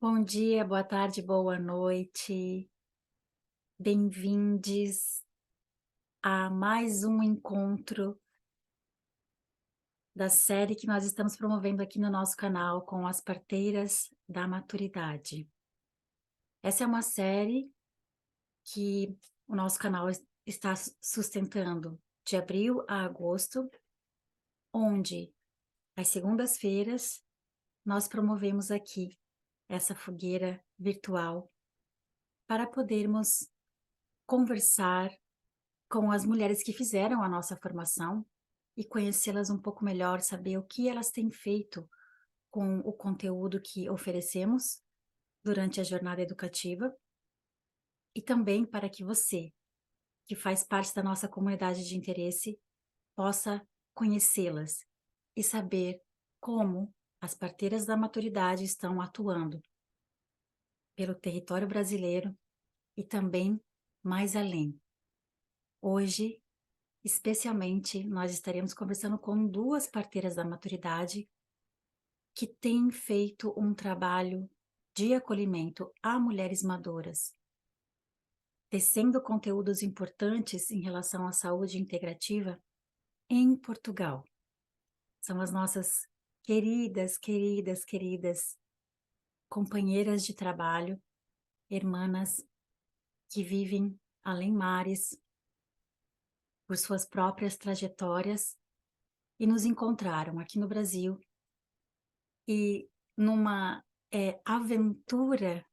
Bom dia, boa tarde, boa noite. Bem-vindes a mais um encontro da série que nós estamos promovendo aqui no nosso canal com as parteiras da maturidade. Essa é uma série que o nosso canal está sustentando de abril a agosto, onde às segundas-feiras nós promovemos aqui essa fogueira virtual para podermos conversar com as mulheres que fizeram a nossa formação e conhecê-las um pouco melhor, saber o que elas têm feito com o conteúdo que oferecemos durante a jornada educativa e também para que você, que faz parte da nossa comunidade de interesse, possa conhecê-las e saber como as parteiras da maturidade estão atuando pelo território brasileiro e também mais além. Hoje, especialmente, nós estaremos conversando com duas parteiras da maturidade que têm feito um trabalho de acolhimento a mulheres maduras, tecendo conteúdos importantes em relação à saúde integrativa em Portugal. São as nossas queridas companheiras de trabalho, irmãs que vivem além mares, por suas próprias trajetórias, e nos encontraram aqui no Brasil e numa aventura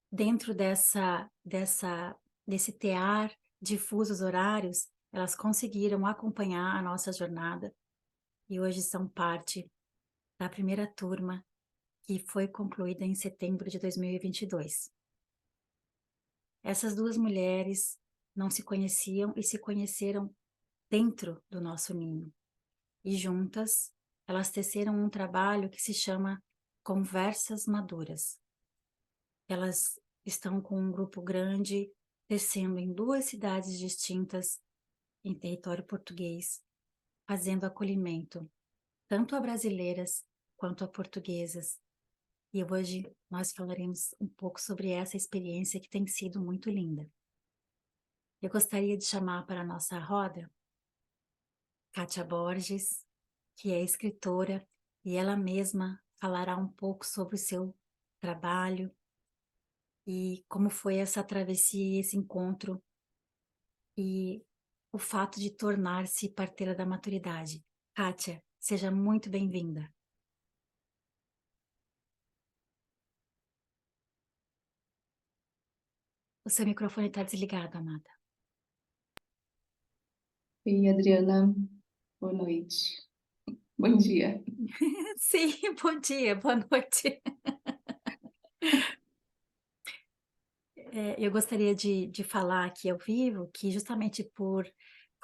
dentro desse tear de fusos horários, elas conseguiram acompanhar a nossa jornada e hoje são parte da primeira turma que foi concluída em setembro de 2022. Essas duas mulheres não se conheciam e se conheceram dentro do nosso ninho. E juntas, elas teceram um trabalho que se chama Conversas Maduras. Elas estão com um grupo grande, tecendo em duas cidades distintas, em território português, fazendo acolhimento, tanto a brasileiras quanto a portuguesas. E hoje nós falaremos um pouco sobre essa experiência que tem sido muito linda. Eu gostaria de chamar para a nossa roda Kátia Borges, que é escritora, e ela mesma falará um pouco sobre o seu trabalho e como foi essa travessia, esse encontro e o fato de tornar-se parteira da maturidade. Kátia, seja muito bem-vinda. O seu microfone está desligado, amada. Oi, Adriana. Boa noite. Bom dia. Sim, bom dia, boa noite. Eu gostaria de falar aqui ao vivo que justamente por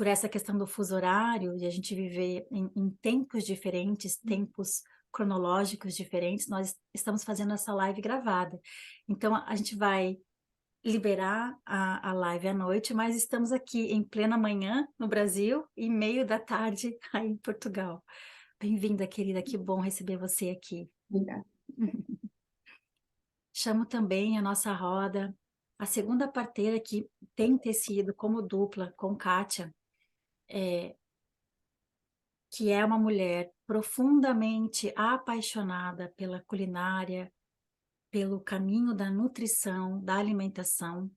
essa questão do fuso horário, de a gente viver em tempos diferentes, tempos cronológicos diferentes, nós estamos fazendo essa live gravada. Então, a gente vai liberar a live à noite, mas estamos aqui em plena manhã no Brasil e meio da tarde aí em Portugal. Bem-vinda, querida, que bom receber você aqui. Obrigada. Chamo também a nossa roda, a segunda parteira que tem tecido como dupla com Kátia, que é uma mulher profundamente apaixonada pela culinária, pelo caminho da nutrição, da alimentação,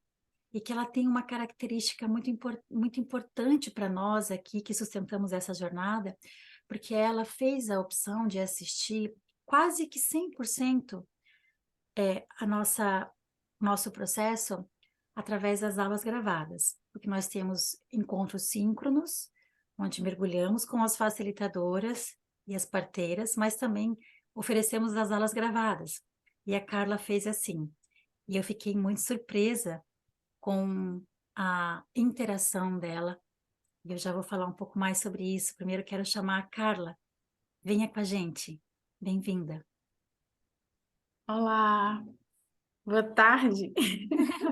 e que ela tem uma característica muito importante para nós aqui que sustentamos essa jornada, porque ela fez a opção de assistir quase que 100% nosso processo através das aulas gravadas, porque nós temos encontros síncronos, onde mergulhamos com as facilitadoras e as parteiras, mas também oferecemos as aulas gravadas. E a Carla fez assim. E eu fiquei muito surpresa com a interação dela. E eu já vou falar um pouco mais sobre isso. Primeiro quero chamar a Carla. Venha com a gente. Bem-vinda. Olá, boa tarde.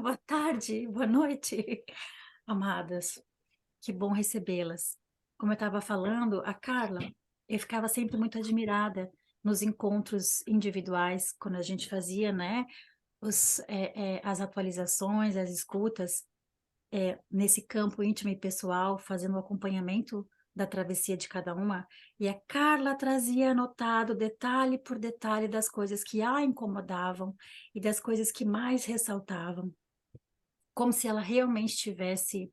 Boa tarde, boa noite, amadas. Que bom recebê-las. Como eu estava falando, a Carla, eu ficava sempre muito admirada nos encontros individuais, quando a gente fazia, né, as atualizações, as escutas, nesse campo íntimo e pessoal, fazendo o acompanhamento da travessia de cada uma, e a Carla trazia anotado detalhe por detalhe das coisas que a incomodavam e das coisas que mais ressaltavam, como se ela realmente estivesse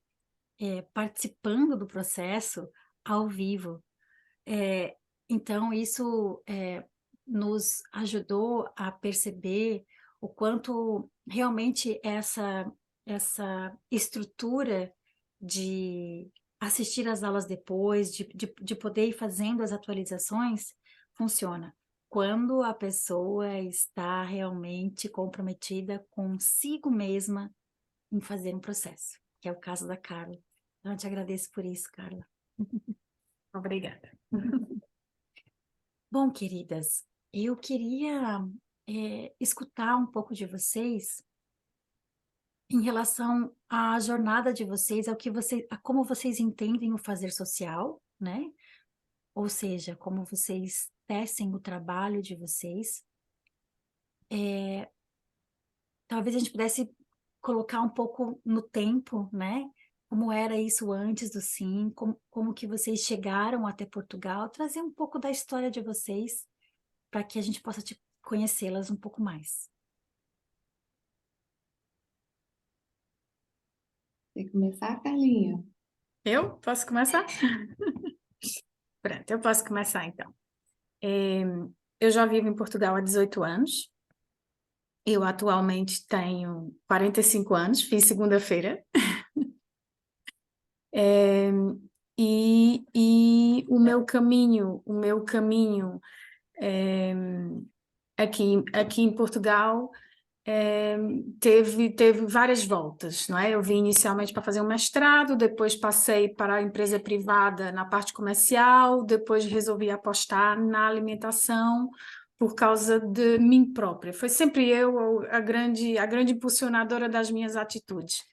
participando do processo ao vivo. Então, isso nos ajudou a perceber o quanto realmente essa estrutura de assistir às aulas depois, de poder ir fazendo as atualizações, funciona. Quando a pessoa está realmente comprometida consigo mesma em fazer um processo, que é o caso da Carla. Então, eu te agradeço por isso, Carla. Obrigada. Bom, queridas, eu queria escutar um pouco de vocês em relação à jornada de vocês, a como vocês entendem o fazer social, né? Ou seja, como vocês tecem o trabalho de vocês. Talvez a gente pudesse colocar um pouco no tempo, né? Como era isso antes do Sim, como que vocês chegaram até Portugal, trazer um pouco da história de vocês para que a gente possa conhecê-las um pouco mais. Quer começar, Carlinha? Eu posso começar? Pronto, eu posso começar então. Eu já vivo em Portugal há 18 anos. Eu atualmente tenho 45 anos, fiz segunda-feira. E o meu caminho aqui em Portugal teve várias voltas, não é? Eu vim inicialmente para fazer um mestrado, depois passei para a empresa privada na parte comercial, depois resolvi apostar na alimentação por causa de mim própria. Foi sempre eu a grande impulsionadora das minhas atitudes.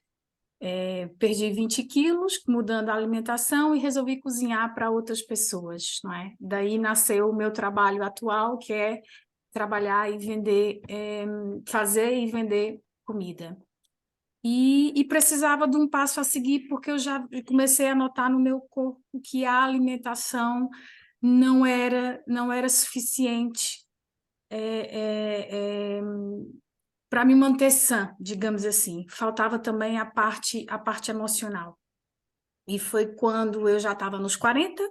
Perdi 20 quilos mudando a alimentação e resolvi cozinhar para outras pessoas, não é? Daí nasceu o meu trabalho atual, que é trabalhar e vender, fazer e vender comida. E precisava de um passo a seguir, porque eu já comecei a notar no meu corpo que a alimentação não era suficiente para me manter sã, digamos assim. Faltava também a parte emocional. E foi quando eu já estava nos 40,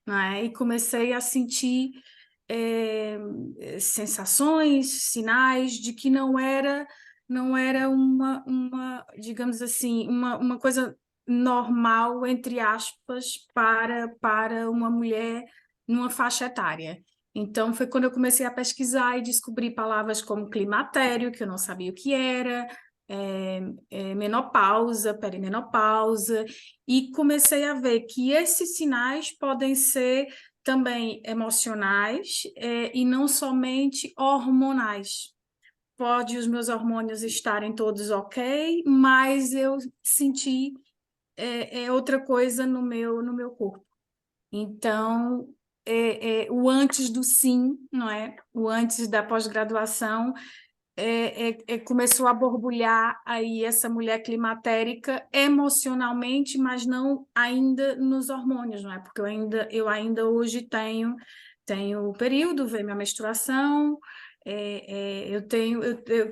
né, e comecei a sentir sensações, sinais de que não era digamos assim, uma coisa normal, entre aspas, para uma mulher numa faixa etária. Então, foi quando eu comecei a pesquisar e descobri palavras como climatério, que eu não sabia o que era, menopausa, perimenopausa, e comecei a ver que esses sinais podem ser também emocionais, e não somente hormonais. Pode os meus hormônios estarem todos ok, mas eu senti outra coisa no meu corpo. Então, o antes do sim, não é? O antes da pós-graduação, começou a borbulhar aí essa mulher climatérica emocionalmente, mas não ainda nos hormônios, não é? Porque eu ainda hoje tenho o período, vem minha menstruação, eu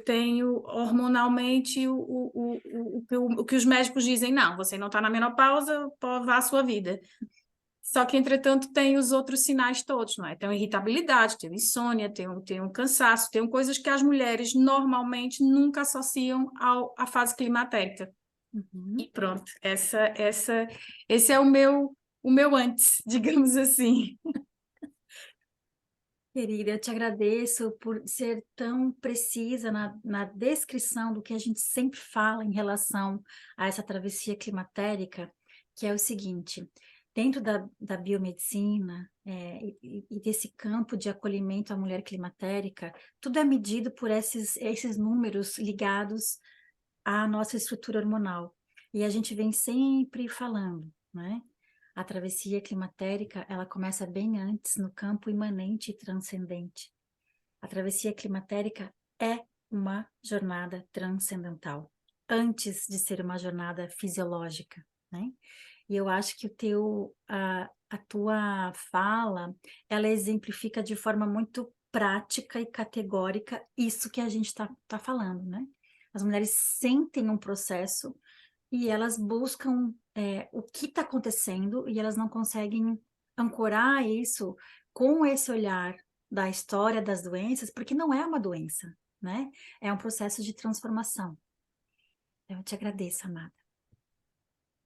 tenho hormonalmente o que os médicos dizem, não, você não está na menopausa, vá à sua vida. Só que, entretanto, tem os outros sinais todos, não é? Tem irritabilidade, tem insônia, tem um cansaço, tem coisas que as mulheres normalmente nunca associam à fase climatérica. Uhum. E pronto, esse é o meu antes, digamos assim. Querida, eu te agradeço por ser tão precisa na descrição do que a gente sempre fala em relação a essa travessia climatérica, que é o seguinte: dentro da biomedicina e desse campo de acolhimento à mulher climatérica, tudo é medido por esses números ligados à nossa estrutura hormonal. E a gente vem sempre falando, né? A travessia climatérica, ela começa bem antes no campo imanente e transcendente. A travessia climatérica é uma jornada transcendental, antes de ser uma jornada fisiológica, né? E eu acho que a tua fala, ela exemplifica de forma muito prática e categórica isso que a gente tá falando, né? As mulheres sentem um processo e elas buscam o que está acontecendo e elas não conseguem ancorar isso com esse olhar da história das doenças, porque não é uma doença, né? É um processo de transformação. Eu te agradeço, amada.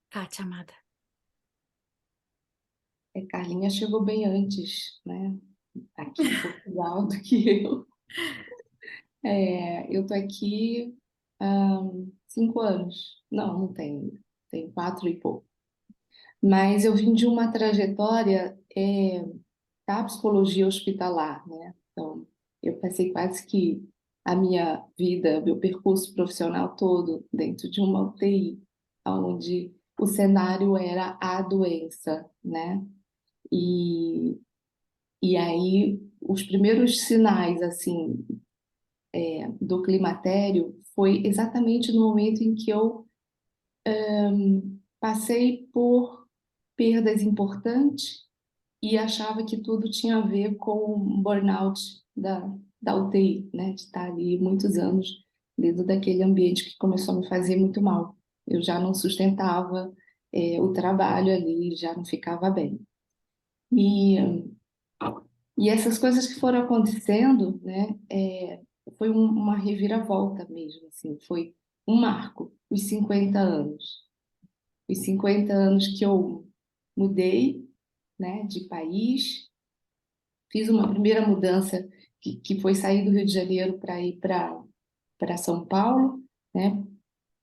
Kátia, amada. Carlinha chegou bem antes, né? Aqui em Portugal do que eu. Eu tô aqui há 5 anos. Não, não tenho. Tenho 4 e pouco. Mas eu vim de uma trajetória da psicologia hospitalar, né? Então, eu passei quase que a minha vida, meu percurso profissional todo dentro de uma UTI, onde o cenário era a doença, né? E, e aí, os primeiros sinais, assim, do climatério foi exatamente no momento em que eu passei por perdas importantes e achava que tudo tinha a ver com o burnout da UTI, né? De estar ali muitos anos dentro daquele ambiente que começou a me fazer muito mal. Eu já não sustentava, o trabalho ali, já não ficava bem. E, e essas coisas que foram acontecendo, né? Foi uma reviravolta mesmo, assim, foi um marco, os 50 anos. Os 50 anos que eu mudei, né, de país. Fiz uma primeira mudança que foi sair do Rio de Janeiro para ir para São Paulo, né?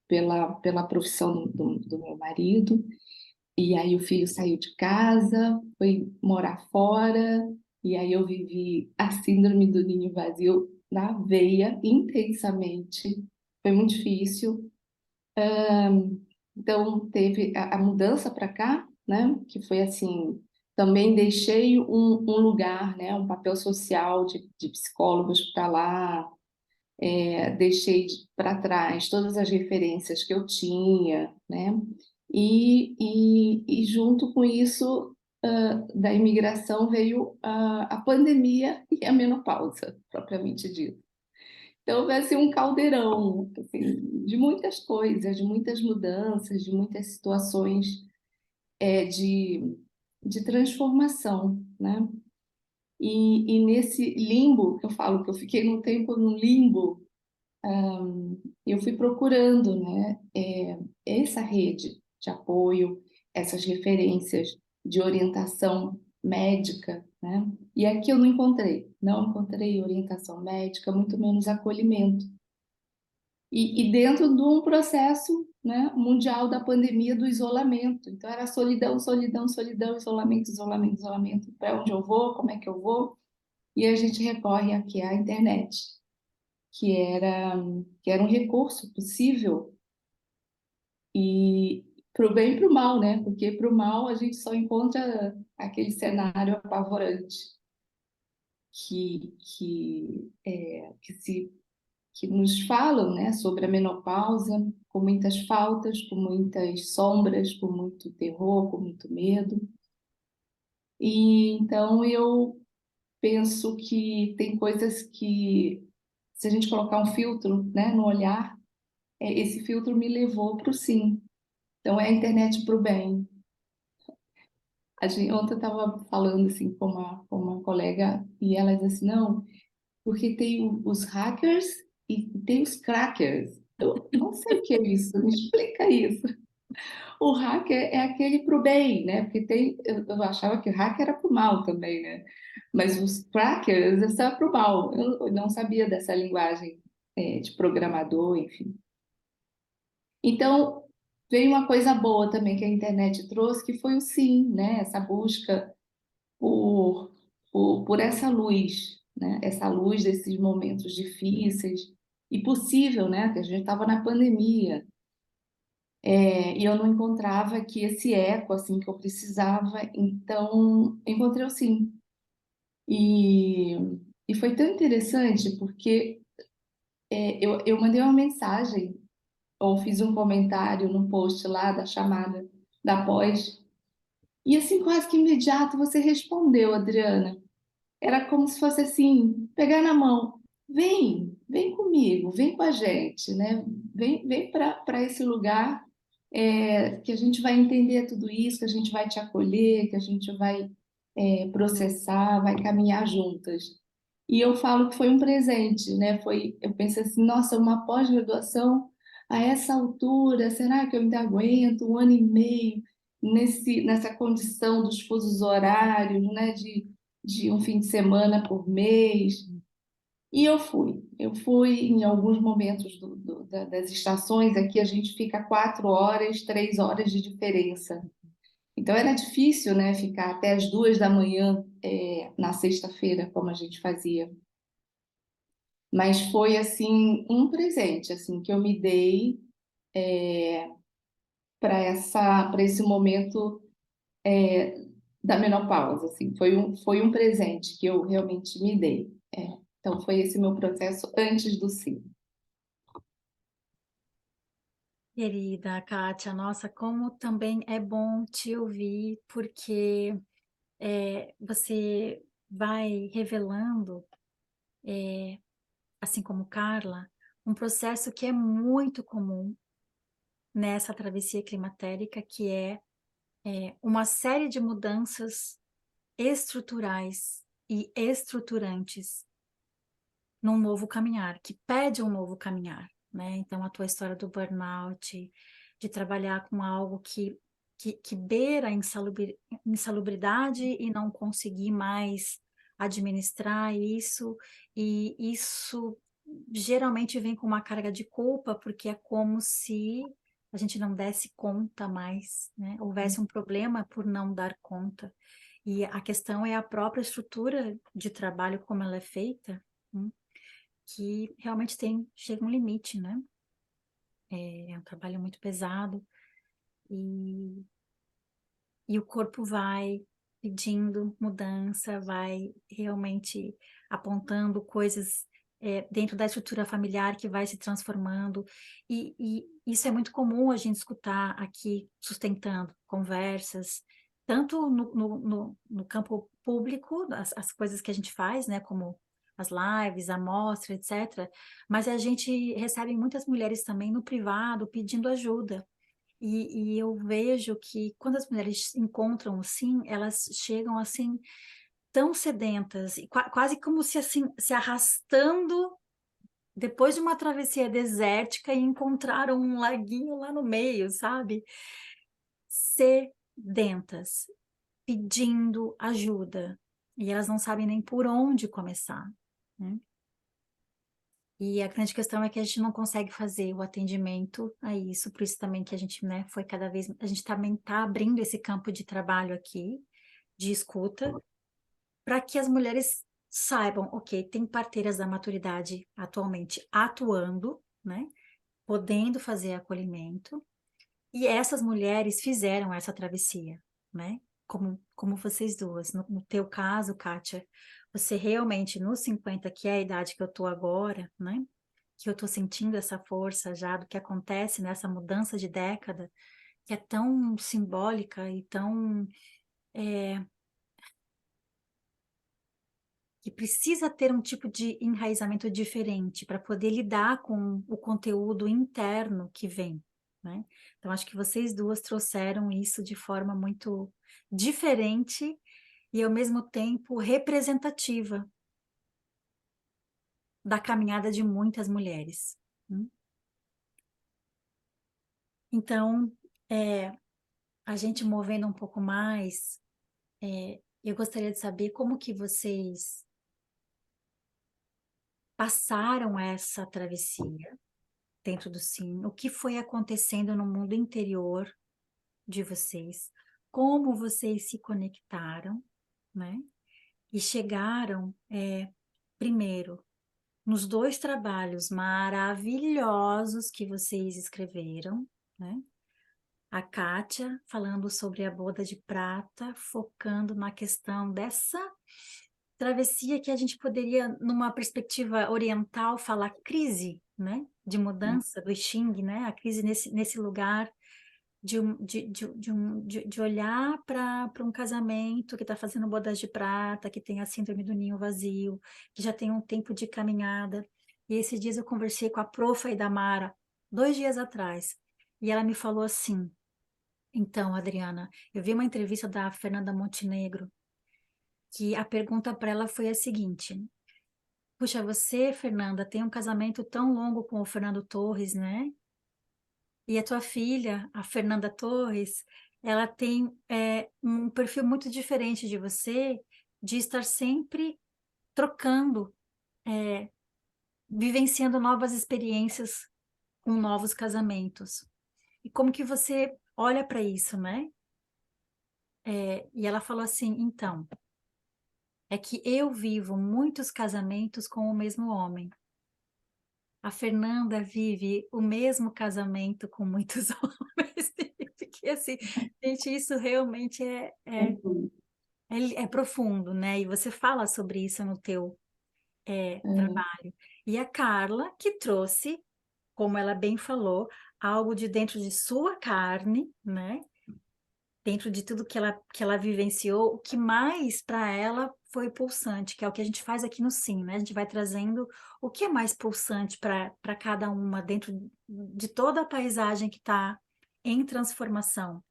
Pela profissão do meu marido. E aí o filho saiu de casa, foi morar fora, e aí eu vivi a síndrome do ninho vazio na veia intensamente. Foi muito difícil. Então, teve a mudança para cá, né? Que foi assim, também deixei um lugar, né? Um papel social de psicólogos para lá, deixei para trás todas as referências que eu tinha, né? E junto com isso, da imigração veio a pandemia e a menopausa, propriamente dita. Então vai ser um caldeirão, assim, de muitas coisas, de muitas mudanças, de muitas situações de transformação, né? E nesse limbo, eu falo que eu fiquei num tempo num limbo, eu fui procurando, né, essa rede de apoio, essas referências de orientação médica, né? E aqui eu não encontrei orientação médica, muito menos acolhimento. E dentro de um processo, né, mundial da pandemia do isolamento. Então era solidão, solidão, solidão, isolamento, isolamento, isolamento. Para onde eu vou? Como é que eu vou? E a gente recorre aqui à internet, que era que era um recurso possível e para o bem e para o mal, né? Porque para o mal a gente só encontra aquele cenário apavorante que se que nos falam, né, sobre a menopausa, com muitas faltas, com muitas sombras, com muito terror, com muito medo. E então eu penso que tem coisas que, se a gente colocar um filtro, né, no olhar, esse filtro me levou para o sim. Então é a internet para o bem. Ontem eu estava falando assim com uma colega e ela diz assim, não, porque tem os hackers e tem os crackers. Eu não sei o que é isso, me explica isso. O hacker é aquele pro bem, né? Porque eu achava que o hacker era pro mal também, né? Mas os crackers é só pro mal. Eu não sabia dessa linguagem, de programador, enfim. Então, veio uma coisa boa também que a internet trouxe, que foi o sim, né? Essa busca por, por essa luz, né? Essa luz desses momentos difíceis e possível, né? Que a gente estava na pandemia. E eu não encontrava aqui esse eco assim que eu precisava, então encontrei o sim. E, e foi tão interessante porque eu mandei uma mensagem ou fiz um comentário no post lá da chamada da pós, e assim quase que imediato você respondeu, Adriana. Era como se fosse assim, pegar na mão, vem comigo, vem com a gente, né? Vem para esse lugar que a gente vai entender tudo isso, que a gente vai te acolher, que a gente vai processar, vai caminhar juntas. E eu falo que foi um presente, né? Eu pensei assim, nossa, uma pós-graduação a essa altura, será que eu ainda aguento 1 ano e meio nessa condição dos fusos horários, né? De um fim de semana por mês. E eu fui em alguns momentos das estações aqui, a gente fica 4 horas, 3 horas de diferença. Então era difícil, né, ficar até as 2 da manhã, na sexta-feira, como a gente fazia. Mas foi assim um presente assim que eu me dei para esse momento da menopausa, assim, foi um presente que eu realmente me dei. Então foi esse meu processo antes do sim. Querida Kátia, nossa, como também é bom te ouvir, porque você vai revelando, assim como Carla, um processo que é muito comum nessa travessia climatérica, que é uma série de mudanças estruturais e estruturantes num novo caminhar, que pede um novo caminhar, né? Então, a tua história do burnout, de trabalhar com algo que beira a insalubridade e não conseguir mais administrar isso, e isso geralmente vem com uma carga de culpa, porque é como se a gente não desse conta mais, né? Houvesse um problema por não dar conta. E a questão é a própria estrutura de trabalho, como ela é feita, né? Que realmente chega um limite, né? É um trabalho muito pesado e, e o corpo vai pedindo mudança, vai realmente apontando coisas dentro da estrutura familiar que vai se transformando, e isso é muito comum a gente escutar aqui, sustentando conversas, tanto no campo público, as coisas que a gente faz, né, como as lives, a mostra, etc., mas a gente recebe muitas mulheres também no privado pedindo ajuda, e eu vejo que quando as mulheres encontram assim, elas chegam assim tão sedentas, e quase como se assim se arrastando depois de uma travessia desértica e encontraram um laguinho lá no meio, sabe? Sedentas, pedindo ajuda, e elas não sabem nem por onde começar, né? E a grande questão é que a gente não consegue fazer o atendimento a isso, por isso também que a gente, né, foi cada vez, a gente também está abrindo esse campo de trabalho aqui, de escuta, para que as mulheres saibam, ok, tem parteiras da maturidade atualmente atuando, né, podendo fazer acolhimento, e essas mulheres fizeram essa travessia, né, como vocês duas. No teu caso, Kátia, você realmente, nos 50, que é a idade que eu tô agora, né, que eu estou sentindo essa força já do que acontece nessa mudança de década, que é tão simbólica e tão que precisa ter um tipo de enraizamento diferente para poder lidar com o conteúdo interno que vem, né? Então, acho que vocês duas trouxeram isso de forma muito diferente e, ao mesmo tempo, representativa da caminhada de muitas mulheres, né? Então, a gente movendo um pouco mais, eu gostaria de saber como que vocês passaram essa travessia dentro do Sim, o que foi acontecendo no mundo interior de vocês, como vocês se conectaram, né? E chegaram, primeiro, nos 2 trabalhos maravilhosos que vocês escreveram, né? a Kátia, falando sobre a boda de prata, focando na questão dessa travessia que a gente poderia, numa perspectiva oriental, falar crise, né? De mudança do Xing, né? A crise nesse lugar de olhar para um casamento que está fazendo bodas de prata, que tem a síndrome do ninho vazio, que já tem um tempo de caminhada. E esses dias eu conversei com a profa Idamara, 2 dias atrás, e ela me falou assim: então, Adriana, eu vi uma entrevista da Fernanda Montenegro, que a pergunta para ela foi a seguinte: puxa, você, Fernanda, tem um casamento tão longo com o Fernando Torres, né? E a tua filha, a Fernanda Torres, ela tem um perfil muito diferente de você, de estar sempre trocando, vivenciando novas experiências com novos casamentos. E como que você olha para isso, né? E ela falou assim, então, é que eu vivo muitos casamentos com o mesmo homem. A Fernanda vive o mesmo casamento com muitos homens. Porque assim, gente, isso realmente é profundo, né? E você fala sobre isso no teu trabalho. E a Carla, que trouxe, como ela bem falou, algo de dentro de sua carne, né? Dentro de tudo que ela vivenciou, o que mais para ela foi pulsante, que é o que a gente faz aqui no Sim, né? A gente vai trazendo o que é mais pulsante para cada uma dentro de toda a paisagem que está em transformação.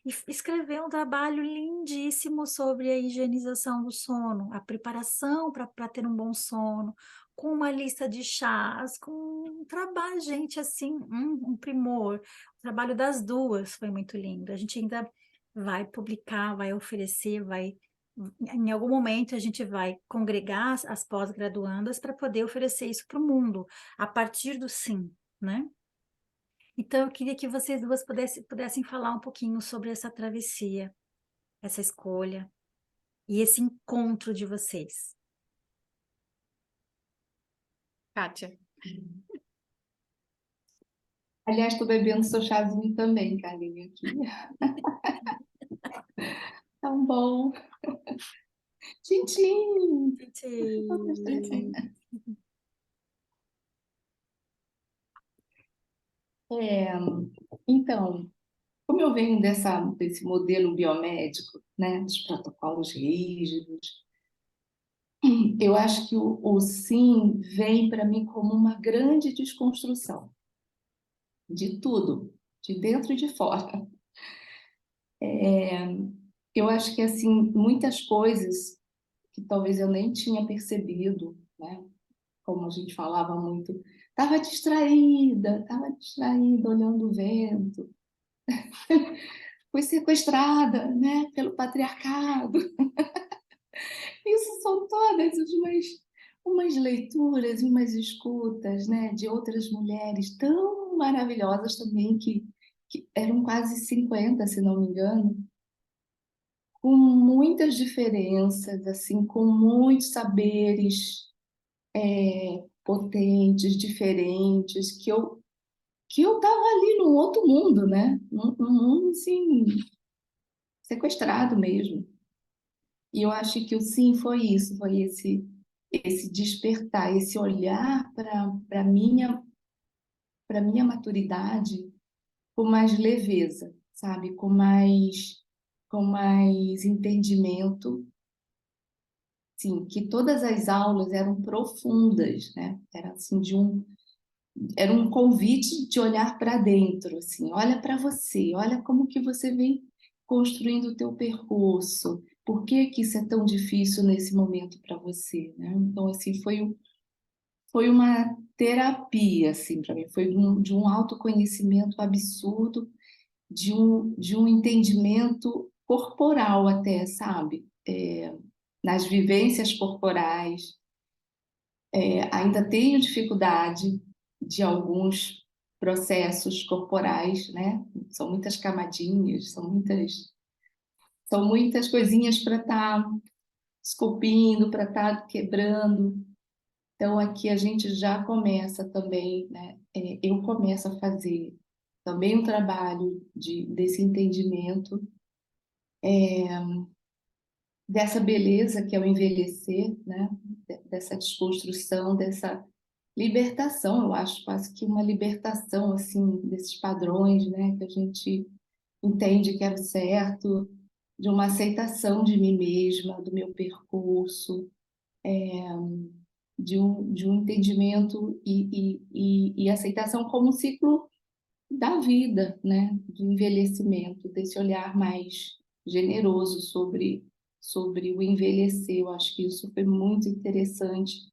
E escreveu um trabalho lindíssimo sobre a higienização do sono, a preparação para ter um bom sono, com uma lista de chás, com um trabalho, gente, assim, um primor. O trabalho das duas foi muito lindo. A gente ainda vai publicar, vai oferecer, em algum momento a gente vai congregar as pós-graduandas para poder oferecer isso para o mundo, a partir do Sim, né? Então, eu queria que vocês duas pudessem falar um pouquinho sobre essa travessia, essa escolha e esse encontro de vocês. Kátia. Aliás, estou bebendo seu chazinho também, Carlinha, aqui. Tão bom. Tchim, Gente, Então, como eu venho desse modelo biomédico, né, dos protocolos rígidos, eu acho que o sim vem para mim como uma grande desconstrução de tudo, de dentro e de fora. Eu acho que assim muitas coisas que talvez eu nem tinha percebido, né, como a gente falava muito, estava distraída, olhando o vento, fui sequestrada, né, pelo patriarcado. Isso são todas umas leituras e umas escutas, né, de outras mulheres tão maravilhosas também, que eram quase 50, se não me engano, com muitas diferenças, assim, com muitos saberes potentes, diferentes, que eu estava ali num outro mundo, né? Num mundo, assim, sequestrado mesmo. E eu acho que o sim foi isso, foi esse despertar, esse olhar para minha maturidade com mais leveza, sabe? Com mais entendimento, sim, que todas as aulas eram profundas, né? Era assim era um convite de olhar para dentro, assim, olha para você, olha como que você vem construindo o teu percurso. Por que que isso é tão difícil nesse momento para você, né? Então, assim, foi uma terapia, assim, para mim. Foi de um autoconhecimento absurdo, de um entendimento corporal até, sabe? Nas vivências corporais. Ainda tenho dificuldade de alguns processos corporais, né? São muitas camadinhas, são muitas coisinhas para estar esculpindo, para estar quebrando. Então, aqui a gente já começa também, né? Eu começo a fazer também um trabalho desse entendimento, dessa beleza que é o envelhecer, né? Dessa desconstrução, dessa libertação, eu acho quase que uma libertação assim desses padrões, né? Que a gente entende que é o certo, de uma aceitação de mim mesma, do meu percurso, de um entendimento e aceitação como um ciclo da vida, né? Do envelhecimento, desse olhar mais generoso sobre o envelhecer. Eu acho que isso foi muito interessante.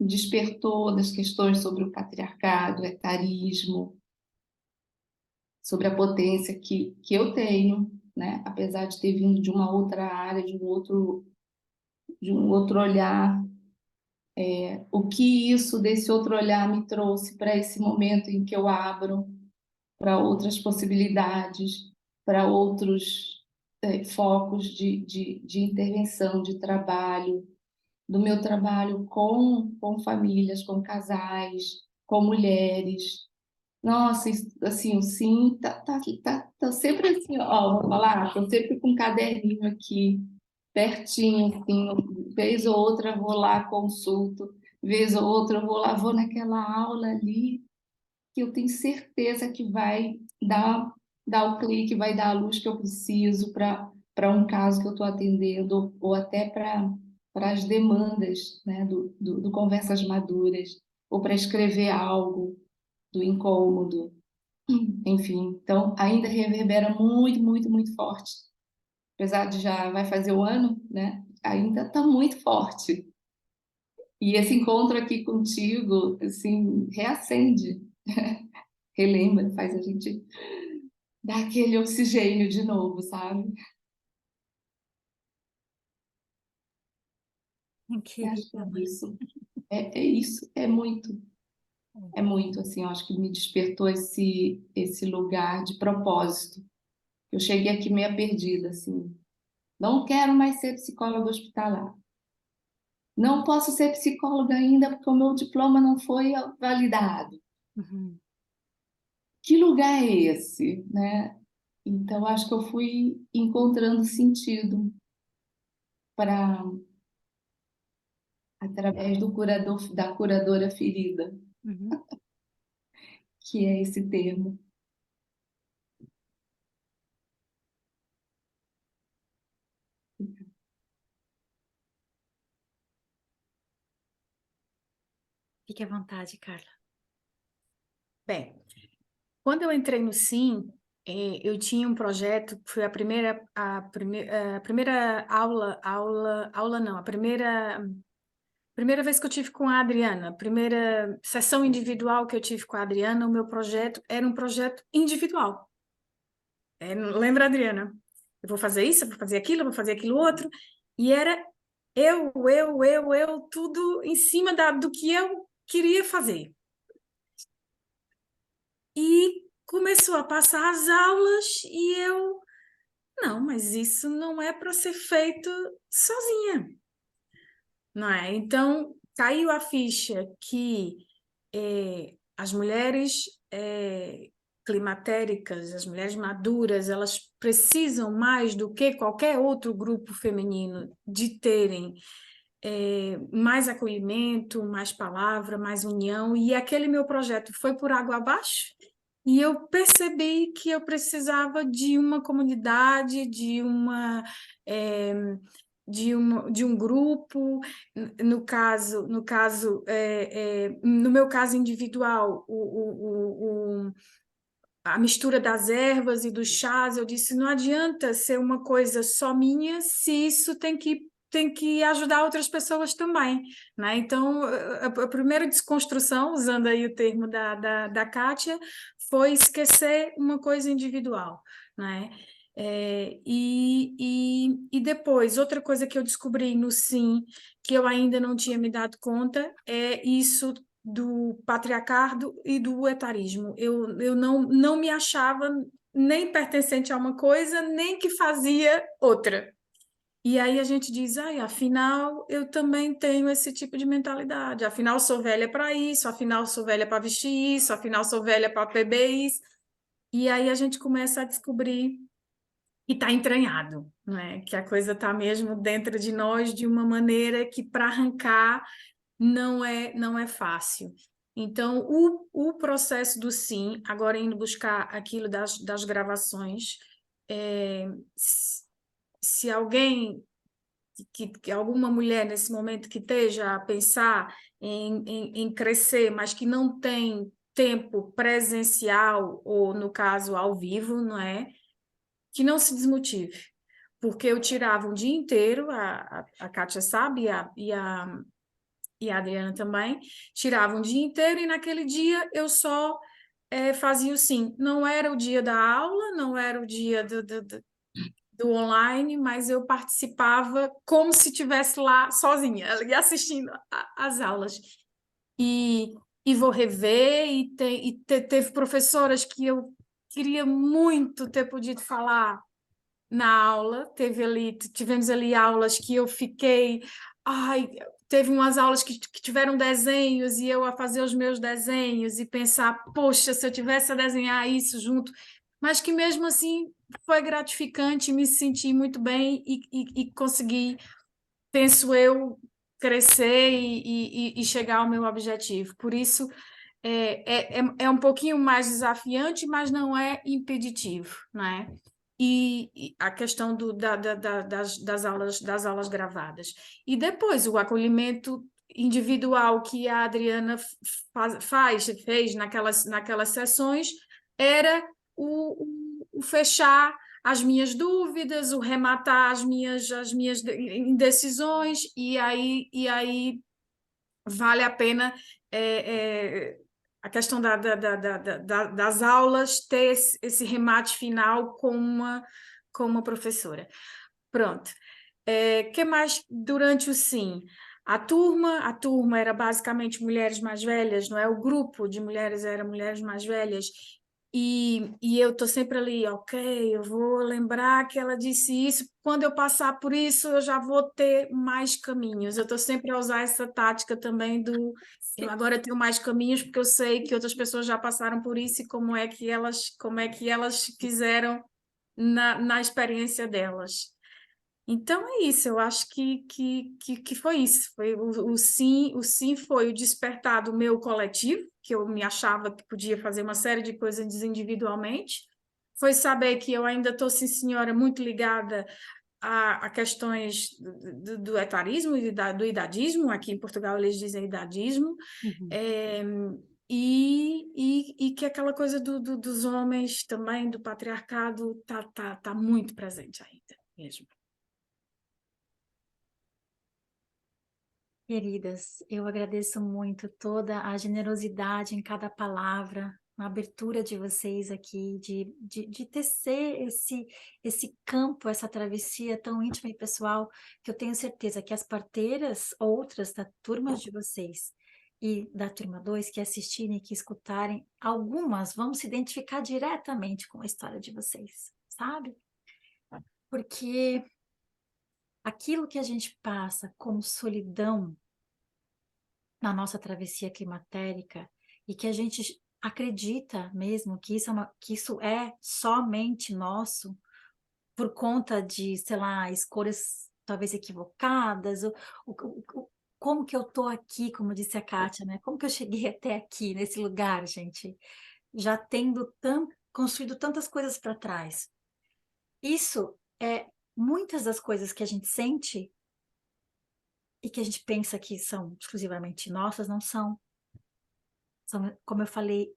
Despertou das questões sobre o patriarcado, o etarismo, sobre a potência que eu tenho, né? Apesar de ter vindo de uma outra área, de um outro olhar, o que isso desse outro olhar me trouxe para esse momento em que eu abro para outras possibilidades, para outros focos de intervenção, de trabalho, do meu trabalho com famílias, com casais, com mulheres. Nossa, assim, o Sim tá sempre assim, ó, vou falar, tô sempre com um caderninho aqui, pertinho, assim, vez ou outra eu vou lá, consulto, vez ou outra eu vou lá, vou naquela aula ali, que eu tenho certeza que vai dar o clique, vai dar a luz que eu preciso para um caso que eu estou atendendo, ou até para as demandas, né, do Conversas Maduras, ou para escrever algo do incômodo, enfim. Então, ainda reverbera muito, muito, muito forte. Apesar de já vai fazer o ano, né, ainda está muito forte. E esse encontro aqui contigo, assim, reacende, relembra, faz a gente dar aquele oxigênio de novo, sabe? Eu acho que Incrível, é mãe. isso. É isso, é muito, assim, eu acho que me despertou esse lugar de propósito. Eu cheguei aqui meio perdida, assim, não quero mais ser psicóloga hospitalar. Não posso ser psicóloga ainda porque o meu diploma não foi validado. Uhum. Que lugar é esse, né? Então, acho que eu fui encontrando sentido para através do curador, da curadora ferida, Uhum. que é esse termo. Fique à vontade, Carla. Bem, quando eu entrei no Sim, eu tinha um projeto, foi a primeira aula não, a primeira vez que eu tive com a Adriana, a primeira sessão individual que eu tive com a Adriana, o meu projeto era um projeto individual. Lembra, Adriana? Eu vou fazer isso, eu vou fazer aquilo, eu vou fazer aquilo outro. E era eu, tudo em cima do que eu queria fazer. E começou a passar as aulas e eu... Não, mas isso não é para ser feito sozinha, não é? Então, caiu a ficha que as mulheres climatéricas, as mulheres maduras, elas precisam mais do que qualquer outro grupo feminino de terem mais acolhimento, mais palavra, mais união, e aquele meu projeto foi por água abaixo, e eu percebi que eu precisava de uma comunidade, de um grupo, no meu caso individual, a mistura das ervas e dos chás, eu disse, não adianta ser uma coisa só minha, se isso tem que ajudar outras pessoas também, né? Então, a primeira desconstrução, usando aí o termo da Kátia, foi esquecer uma coisa individual, né? E depois, outra coisa que eu descobri no Sim, que eu ainda não tinha me dado conta, é isso do patriarcado e do etarismo. Eu não me achava nem pertencente a uma coisa, nem que fazia outra. E aí a gente diz, afinal, eu também tenho esse tipo de mentalidade. Afinal, sou velha para isso, afinal, sou velha para vestir isso, afinal, sou velha para beber isso. E aí a gente começa a descobrir que está entranhado, não é? Que a coisa está mesmo dentro de nós de uma maneira que para arrancar não é fácil. Então, o processo do sim, agora indo buscar aquilo das gravações, se alguém, que alguma mulher nesse momento que esteja a pensar em crescer, mas que não tem tempo presencial, ou no caso ao vivo, não é? Que não se desmotive, porque eu tirava um dia inteiro, a Kátia sabe, e a Adriana também, tirava um dia inteiro e naquele dia eu só fazia o sim. Não era o dia da aula, não era o dia do online, mas eu participava como se estivesse lá sozinha, ali assistindo as aulas. E, e vou rever, teve professoras que eu queria muito ter podido falar na aula, tivemos ali aulas que eu fiquei, ai, teve umas aulas que tiveram desenhos e eu a fazer os meus desenhos e pensar, poxa, se eu tivesse a desenhar isso junto, mas que mesmo assim foi gratificante, me senti muito bem e consegui, penso eu, crescer e chegar ao meu objetivo. Por isso, é um pouquinho mais desafiante, mas não é impeditivo, né? E a questão das aulas gravadas. E depois, o acolhimento individual que a Adriana fez naquelas sessões era o fechar as minhas dúvidas, o rematar as minhas indecisões, e aí vale a pena a questão das aulas ter esse remate final com uma professora. Pronto. Que mais durante o sim? A turma era basicamente mulheres mais velhas, não é? O grupo de mulheres era mulheres mais velhas. E eu estou sempre ali, ok, eu vou lembrar que ela disse isso, quando eu passar por isso, eu já vou ter mais caminhos. Eu estou sempre a usar essa tática também eu agora tenho mais caminhos, porque eu sei que outras pessoas já passaram por isso e como é que elas fizeram na experiência delas. Então é isso, eu acho que foi isso. Foi o sim foi o despertar do meu coletivo, que eu me achava que podia fazer uma série de coisas individualmente. Foi saber que eu ainda estou, sim, senhora, muito ligada a questões do etarismo e do idadismo. Aqui em Portugal eles dizem idadismo. E que aquela coisa dos homens também, do patriarcado, tá muito presente ainda mesmo. Queridas, eu agradeço muito toda a generosidade em cada palavra, a abertura de vocês aqui, de tecer esse campo, essa travessia tão íntima e pessoal, que eu tenho certeza que as parteiras, outras da turma de vocês e da turma 2, que assistirem, que escutarem, algumas vão se identificar diretamente com a história de vocês, sabe? Porque aquilo que a gente passa como solidão na nossa travessia climatérica e que a gente acredita mesmo que isso é somente nosso por conta de, sei lá, escolhas talvez equivocadas, como que eu tô aqui, como disse a Kátia, né? Como que eu cheguei até aqui, nesse lugar, gente? Já tendo construído tantas coisas para trás. Isso é muitas das coisas que a gente sente e que a gente pensa que são exclusivamente nossas, não são. São, como eu falei,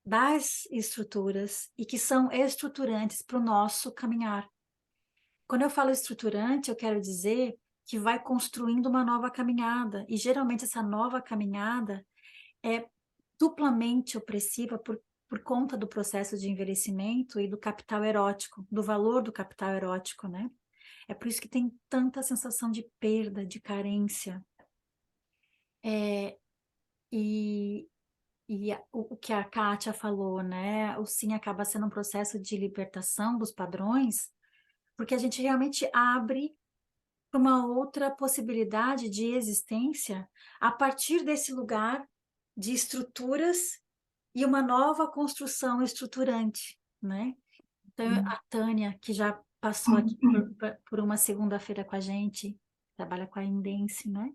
das estruturas e que são estruturantes para o nosso caminhar. Quando eu falo estruturante, eu quero dizer que vai construindo uma nova caminhada, e geralmente essa nova caminhada é duplamente opressiva por conta do processo de envelhecimento e do capital erótico, do valor do capital erótico, né? É por isso que tem tanta sensação de perda, de carência. E o que a Kátia falou, né? O sim acaba sendo um processo de libertação dos padrões, porque a gente realmente abre para uma outra possibilidade de existência a partir desse lugar de estruturas e uma nova construção estruturante, né? Então, a Tânia, que já passou aqui por uma segunda-feira com a gente, trabalha com a Indense, né?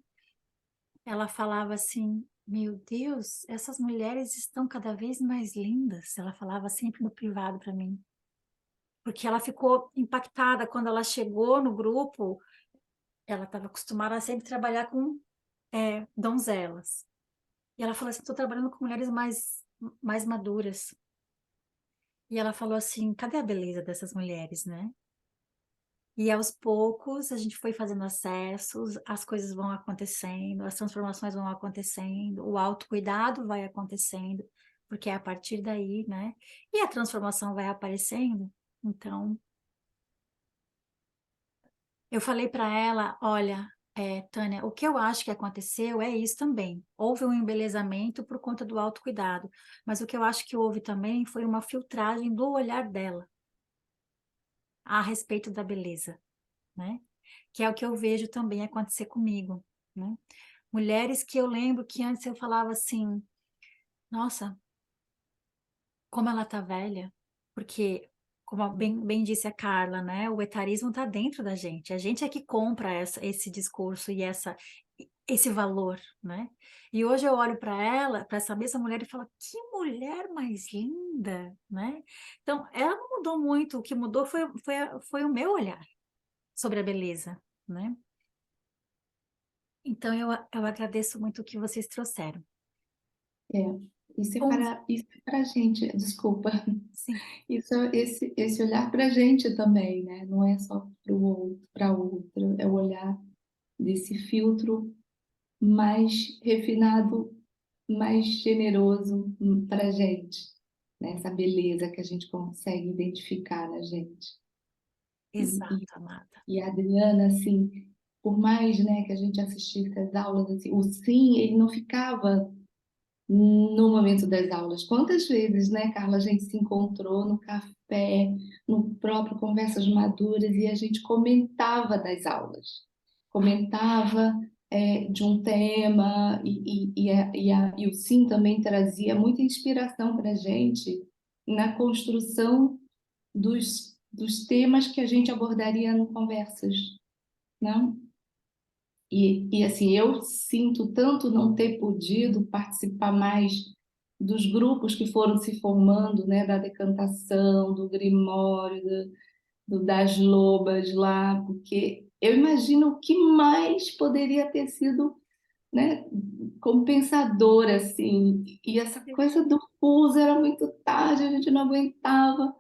Ela falava assim, meu Deus, essas mulheres estão cada vez mais lindas. Ela falava sempre no privado para mim. Porque ela ficou impactada quando ela chegou no grupo, ela estava acostumada a sempre trabalhar com donzelas. E ela falou assim, estou trabalhando com mulheres mais maduras. E ela falou assim, cadê a beleza dessas mulheres, né? E aos poucos a gente foi fazendo acessos, as coisas vão acontecendo, as transformações vão acontecendo, o autocuidado vai acontecendo, porque é a partir daí, né? E a transformação vai aparecendo. Então, eu falei para ela, olha, Tânia, o que eu acho que aconteceu é isso também. Houve um embelezamento por conta do autocuidado, mas o que eu acho que houve também foi uma filtragem do olhar dela a respeito da beleza, né? Que é o que eu vejo também acontecer comigo, né? Mulheres que eu lembro que antes eu falava assim, nossa, como ela tá velha, porque, como bem disse a Carla, né? O etarismo tá dentro da gente, a gente é que compra esse discurso e esse valor, né? E hoje eu olho para ela, para essa mesma mulher e falo, que mulher mais linda, né? Então, ela não mudou muito, o que mudou foi o meu olhar sobre a beleza, né? Então, eu agradeço muito o que vocês trouxeram. É, isso é Com- para a gente, desculpa. Sim, Isso, esse olhar para a gente também, né? Não é só para o outro, para outro, é o olhar desse filtro mais refinado, mais generoso para a gente, né? Essa beleza que a gente consegue identificar na gente. exato, amada. E a Adriana, assim, por mais, né, que a gente assistisse às aulas, assim, o sim, ele não ficava no momento das aulas. Quantas vezes, né, Carla, a gente se encontrou no café, no próprio Conversas Maduras, e a gente comentava das aulas, comentava de um tema, e o Sim também trazia muita inspiração para a gente na construção dos temas que a gente abordaria no Conversas, né? E assim, eu sinto tanto não ter podido participar mais dos grupos que foram se formando, né, da decantação, do Grimório, das Lobas lá, porque eu imagino o que mais poderia ter sido, né, compensador, assim, e essa coisa do fuso era muito tarde, a gente não aguentava,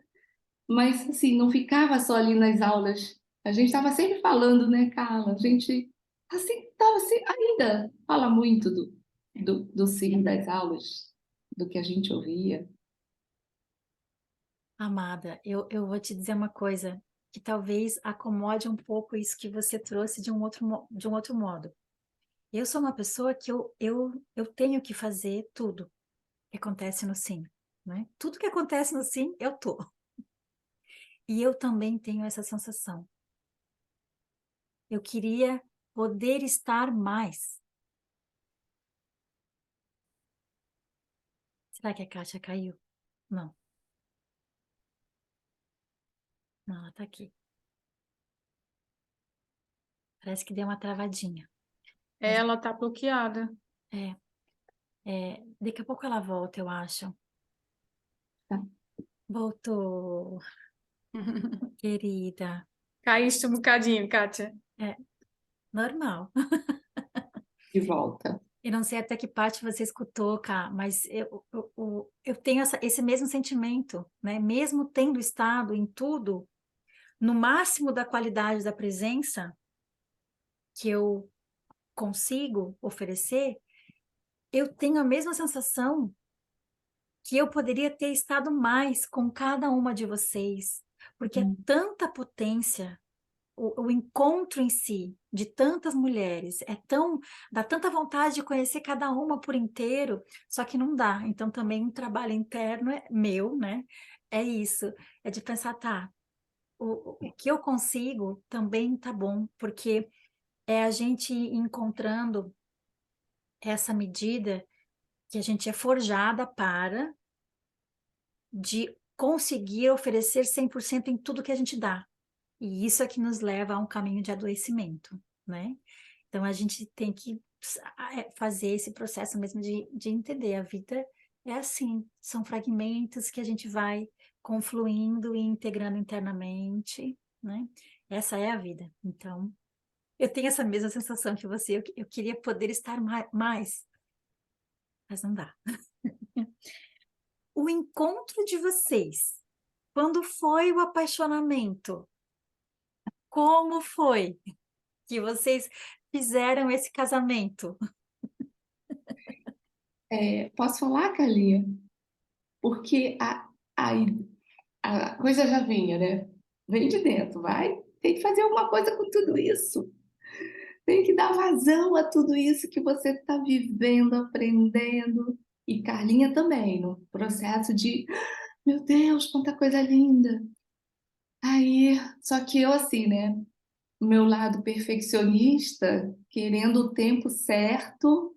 mas assim, não ficava só ali nas aulas, a gente estava sempre falando, né, Carla? A gente assim, tava, assim, ainda fala muito do sim das aulas, do que a gente ouvia. Amada, eu vou te dizer uma coisa que talvez acomode um pouco isso que você trouxe de um outro modo. Eu sou uma pessoa que eu tenho que fazer tudo que acontece no sim, né? Tudo que acontece no sim, eu tô. E eu também tenho essa sensação. Eu queria poder estar mais. Será que a Kátia caiu? Não, não, ela tá aqui. Parece que deu uma travadinha. Mas Ela tá bloqueada. é, daqui a pouco ela volta, eu acho. Tá? Voltou, querida. Caíste um bocadinho, Kátia. É normal. De volta. E não sei até que parte você escutou, Cá, mas eu tenho esse mesmo sentimento, né? Mesmo tendo estado em tudo, no máximo da qualidade da presença que eu consigo oferecer, eu tenho a mesma sensação que eu poderia ter estado mais com cada uma de vocês, porque é tanta potência, o encontro em si de tantas mulheres dá tanta vontade de conhecer cada uma por inteiro, só que não dá. Então também um trabalho interno é meu, né? É isso, é de pensar, tá, o que eu consigo também tá bom, porque é a gente encontrando essa medida que a gente é forjada para. de conseguir oferecer 100% em tudo que a gente dá. E isso é que nos leva a um caminho de adoecimento, né? Então, a gente tem que fazer esse processo mesmo de entender. A vida é assim, são fragmentos que a gente vai confluindo e integrando internamente, né? Essa é a vida. Então, eu tenho essa mesma sensação que você. Eu queria poder estar mais, mas não dá. O encontro de vocês, quando foi o apaixonamento? Como foi que vocês fizeram esse casamento? Posso falar, Carlinha? Porque a, a coisa já vinha, né? Vem de dentro, vai. Tem que fazer alguma coisa com tudo isso. Tem que dar vazão a tudo isso que você está vivendo, aprendendo. E Carlinha também, no processo de, meu Deus, quanta coisa linda. Aí, só que eu assim, né? O meu lado perfeccionista, querendo o tempo certo,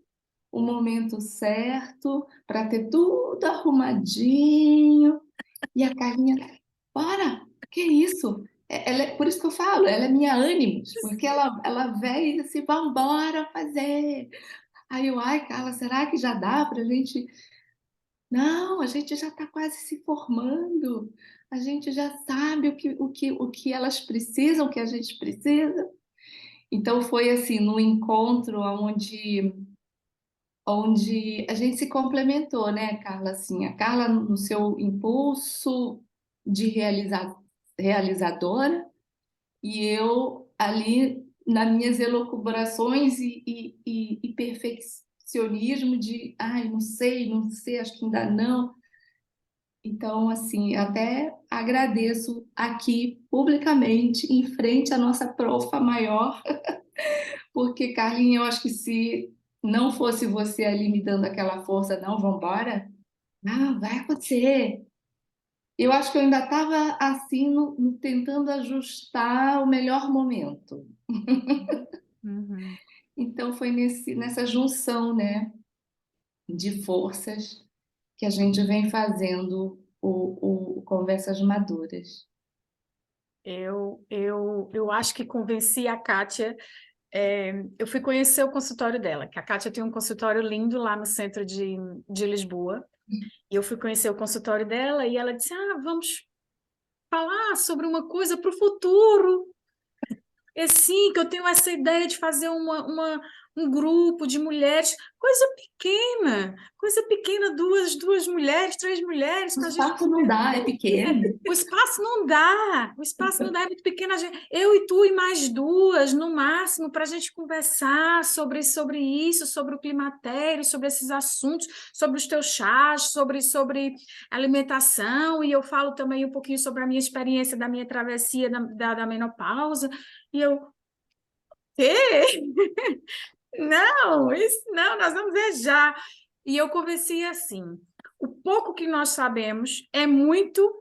o momento certo, para ter tudo arrumadinho. E a Carlinha, bora, que isso? Por isso que eu falo, ela é minha ânimos, porque ela vem e diz assim, vambora fazer. Aí eu, ai, Carla, será que já dá para a gente? Não, a gente já está quase se formando, a gente já sabe o que elas precisam, o que a gente precisa. Então foi assim, no encontro onde a gente se complementou, né, Carla? Assim, a Carla no seu impulso de realizadora e eu ali nas minhas elucubrações e perfeccionismo de, ai, não sei, acho que ainda não. Então, assim, até agradeço aqui publicamente, em frente à nossa profa maior, porque, Carlinhos, eu acho que se não fosse você ali me dando aquela força, não, vambora, vai acontecer. Eu acho que eu ainda estava assim, tentando ajustar o melhor momento. Uhum. Então, foi nessa junção, né, de forças que a gente vem fazendo o Conversas Maduras. Eu acho que convenci a Kátia. Eu fui conhecer o consultório dela, que a Kátia tem um consultório lindo lá no centro de Lisboa. E eu fui conhecer o consultório dela e ela disse: vamos falar sobre uma coisa para o futuro. É sim, que eu tenho essa ideia de fazer um grupo de mulheres, coisa pequena, duas mulheres, três mulheres, O para a gente espaço não dá, é pequeno. o espaço não dá, é muito pequeno. Eu e tu e mais duas, no máximo, para a gente conversar sobre isso, sobre o climatério, sobre esses assuntos, sobre os teus chás, sobre alimentação, e eu falo também um pouquinho sobre a minha experiência da minha travessia da menopausa, e eu, quê? Não, isso não, nós vamos ver já. E eu conversei assim, o pouco que nós sabemos é muito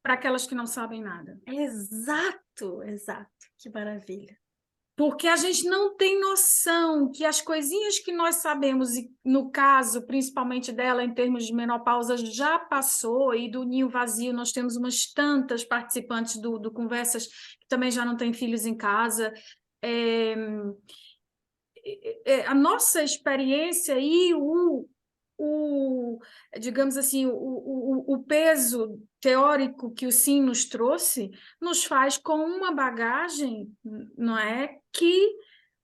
para aquelas que não sabem nada. Exato, exato. Que maravilha. Porque a gente não tem noção que as coisinhas que nós sabemos, e no caso, principalmente dela, em termos de menopausa, já passou, e do ninho vazio nós temos umas tantas participantes do Conversas que também já não têm filhos em casa. A nossa experiência e digamos assim, o peso teórico que o Sim nos trouxe, nos faz com uma bagagem, não é? Que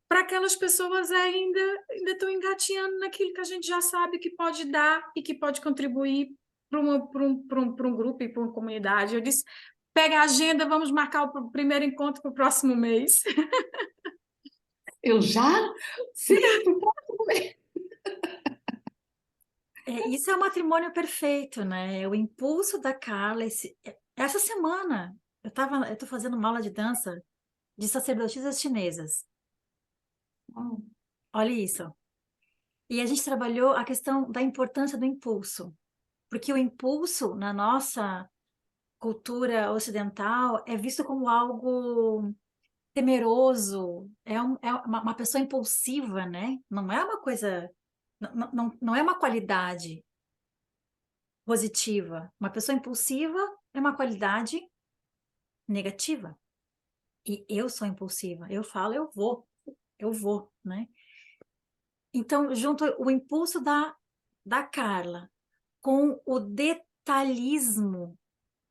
para aquelas pessoas ainda estão engatinhando naquilo que a gente já sabe que pode dar e que pode contribuir para um grupo e para uma comunidade. Eu disse, pega a agenda, vamos marcar o primeiro encontro para o próximo mês. Eu já? Sim, pro próximo mês. Isso é o matrimônio perfeito, né? O impulso da Carla. Essa semana, eu tô fazendo uma aula de dança de sacerdotisas chinesas. Olha isso. E a gente trabalhou a questão da importância do impulso. Porque o impulso, na nossa cultura ocidental, é visto como algo temeroso, é uma pessoa impulsiva, né? Não é uma coisa, não é uma qualidade. positiva. Uma pessoa impulsiva é uma qualidade negativa. E eu sou impulsiva. Eu falo, eu vou, né? Então, junto o impulso da Carla com o detalhismo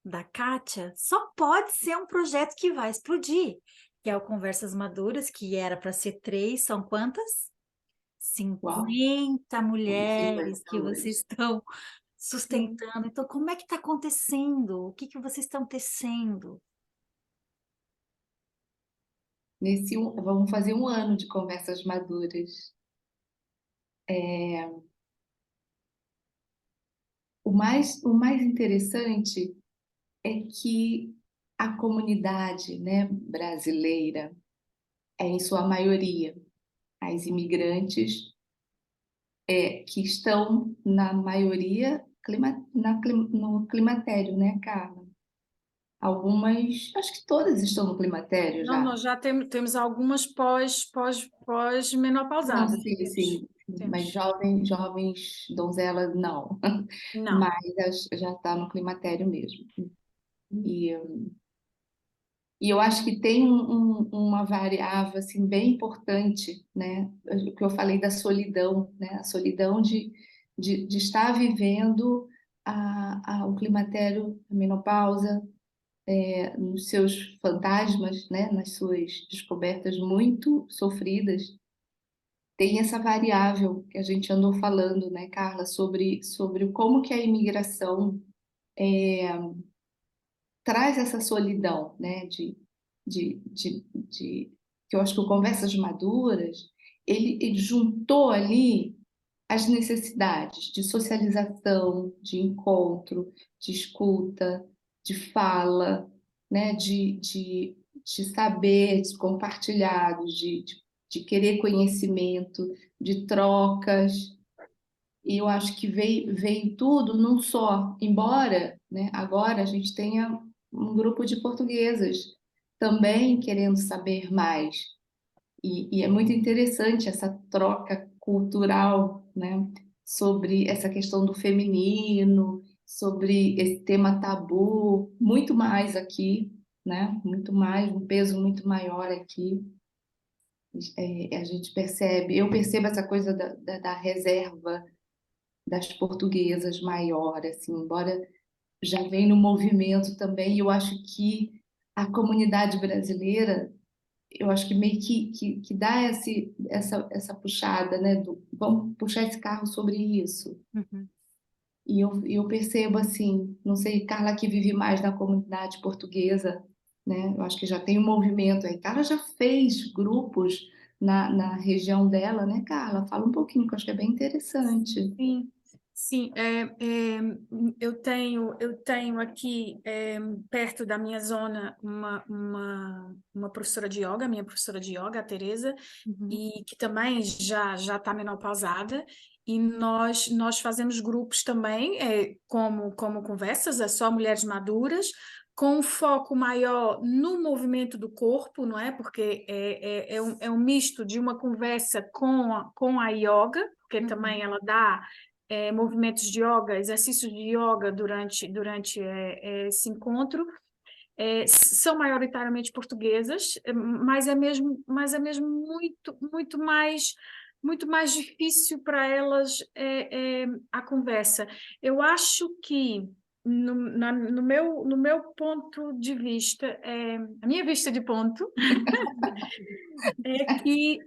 da Kátia, só pode ser um projeto que vai explodir, que é o Conversas Maduras, que era para ser 3, são quantas? Uau, 50 mulheres 50 que vocês hoje. estão Sim. sustentando. Então, como é que está acontecendo? O que que vocês estão tecendo? Vamos fazer um ano de conversas maduras. O mais interessante é que a comunidade, né, brasileira, em sua maioria, as imigrantes, que estão, na maioria, no climatério, né, Carla? Algumas, acho que todas estão no climatério Não, já. nós já temos algumas Não, pós-menopausadas. sim, sim, mas Temos. jovens donzelas, não. Não. Mas já está no climatério mesmo. E, e eu acho que tem uma variável assim bem importante, né? O que eu falei da solidão, né? A solidão de estar vivendo o climatério, a menopausa, nos seus fantasmas, né? Nas suas descobertas muito sofridas. Tem essa variável que a gente andou falando, né, Carla, sobre como que a imigração traz essa solidão, né, que eu acho que o Conversas Maduras, ele juntou ali as necessidades de socialização, de encontro, de escuta, de fala, né, de saberes compartilhados, de querer conhecimento, de trocas. E eu acho que veio tudo num só, embora, né, agora a gente tenha um grupo de portuguesas também querendo saber mais. E é muito interessante essa troca cultural, né, sobre essa questão do feminino, sobre esse tema tabu, muito mais aqui, né, muito mais, um peso muito maior aqui. A gente percebe, eu percebo essa coisa da reserva das portuguesas maior, assim, embora já vem no movimento também, e eu acho que a comunidade brasileira, eu acho que meio que dá essa puxada, né, vamos puxar esse carro sobre isso. Uhum. E eu percebo assim, não sei, Carla que vive mais na comunidade portuguesa, né, eu acho que já tem um movimento aí. Carla já fez grupos na região dela, né, Carla? Fala um pouquinho, que eu acho que é bem interessante. Sim, sim. Eu tenho aqui, perto da minha zona, uma professora de yoga, minha professora de yoga, a Tereza, Uhum. e que também já está menopausada, e nós fazemos grupos também, como conversas, é só mulheres maduras, com um foco maior no movimento do corpo, não é? Porque é um misto de uma conversa com a yoga, porque também Uhum. ela dá movimentos de yoga, exercícios de yoga durante esse encontro. São maioritariamente portuguesas, mas é mesmo muito mais difícil para elas a conversa. Eu acho que no meu ponto de vista, a minha vista de ponto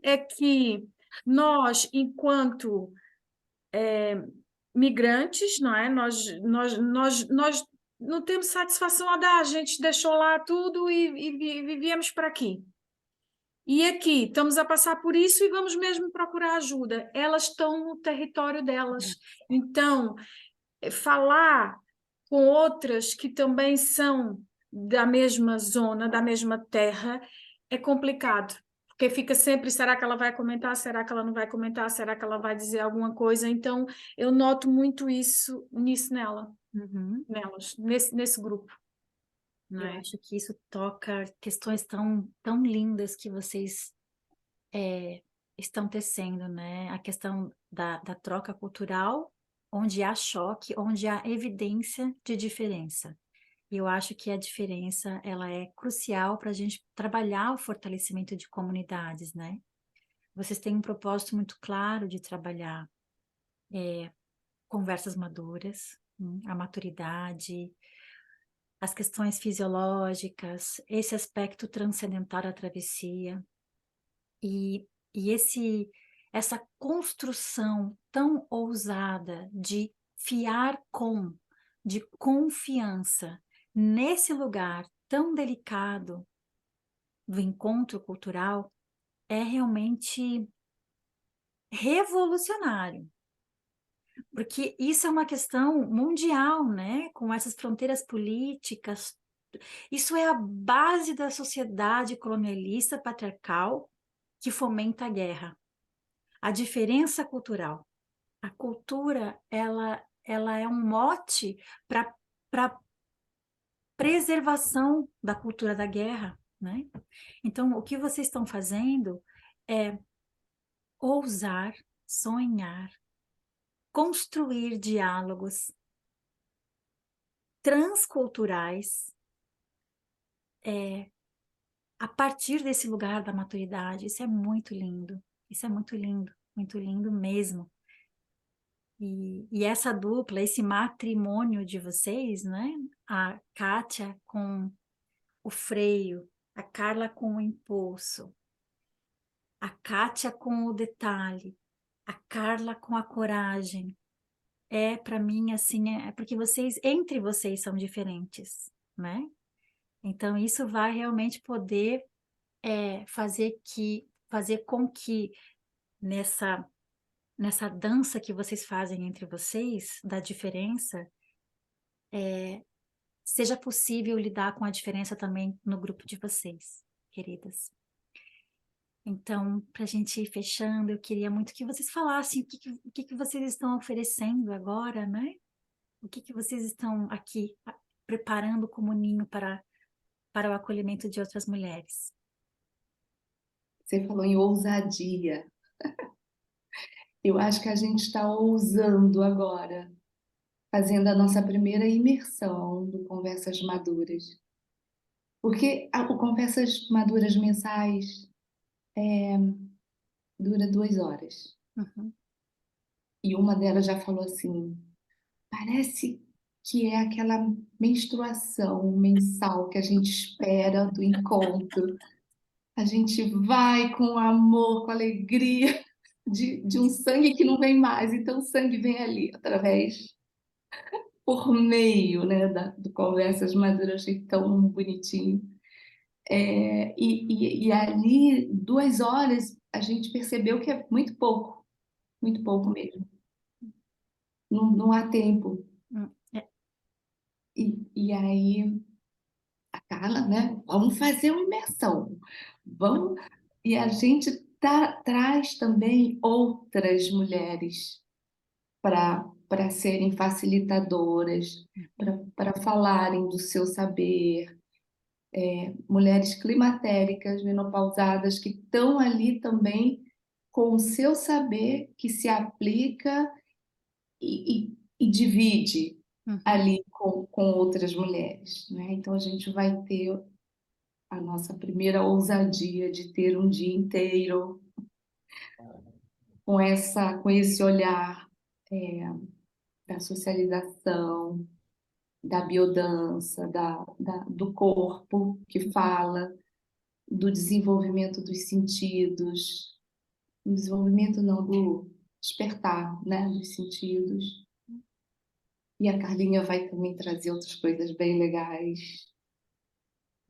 é que nós, enquanto migrantes, não é? Nós não temos satisfação a dar, a gente deixou lá tudo e viemos para aqui. E aqui estamos a passar por isso e vamos mesmo procurar ajuda. Elas estão no território delas. Então, falar com outras que também são da mesma zona, da mesma terra, é complicado. Porque fica sempre, será que ela vai comentar? Será que ela não vai comentar? Será que ela vai dizer alguma coisa? Então, eu noto muito nisso Uhum. nelas, nesse grupo, não Eu é? acho que isso toca questões tão lindas que vocês estão tecendo, né? A questão da troca cultural, onde há choque, onde há evidência de diferença. E eu acho que a diferença, ela é crucial para a gente trabalhar o fortalecimento de comunidades, né? Vocês têm um propósito muito claro de trabalhar conversas maduras, a maturidade, as questões fisiológicas, esse aspecto transcendental da travessia e essa construção tão ousada de de confiança nesse lugar tão delicado do encontro cultural é realmente revolucionário. Porque isso é uma questão mundial, né? Com essas fronteiras políticas. Isso é a base da sociedade colonialista patriarcal que fomenta a guerra. A diferença cultural. A cultura, ela é um mote para preservação da cultura da guerra, né? Então, o que vocês estão fazendo é ousar, sonhar, construir diálogos transculturais a partir desse lugar da maturidade. Isso é muito lindo. Isso é muito lindo mesmo. E essa dupla, esse matrimônio de vocês, né? A Kátia com o freio, a Carla com o impulso, a Kátia com o detalhe, a Carla com a coragem. Para mim, assim, é porque entre vocês são diferentes, né? Então, isso vai realmente poder fazer com que nessa dança que vocês fazem entre vocês, da diferença, seja possível lidar com a diferença também no grupo de vocês, queridas. Então, para a gente ir fechando, eu queria muito que vocês falassem o que vocês estão oferecendo agora, né? O que vocês estão aqui preparando como ninho para o acolhimento de outras mulheres. Você falou em ousadia. Eu acho que a gente está ousando agora, fazendo a nossa primeira imersão do Conversas Maduras. Porque o Conversas Maduras mensais dura 2 horas. Uhum. E uma delas já falou assim, parece que é aquela menstruação mensal que a gente espera do encontro. A gente vai com amor, com alegria de um sangue que não vem mais. Então o sangue vem ali, por meio, né, do Conversas Maduras. Eu achei tão bonitinho. E ali, 2 horas, a gente percebeu que é muito pouco mesmo. Não há tempo. É. E aí, a Carla, né? Vamos fazer uma imersão. Vamos. E a gente traz também outras mulheres para serem facilitadoras, para falarem do seu saber. Mulheres climatéricas, menopausadas, que estão ali também com o seu saber que se aplica e divide ali com outras mulheres, né? Então a gente vai ter a nossa primeira ousadia de ter um dia inteiro com esse olhar da socialização, da biodança, do corpo que fala, do desenvolvimento dos sentidos, do desenvolvimento não, do despertar, né, dos sentidos. E a Carlinha vai também trazer outras coisas bem legais.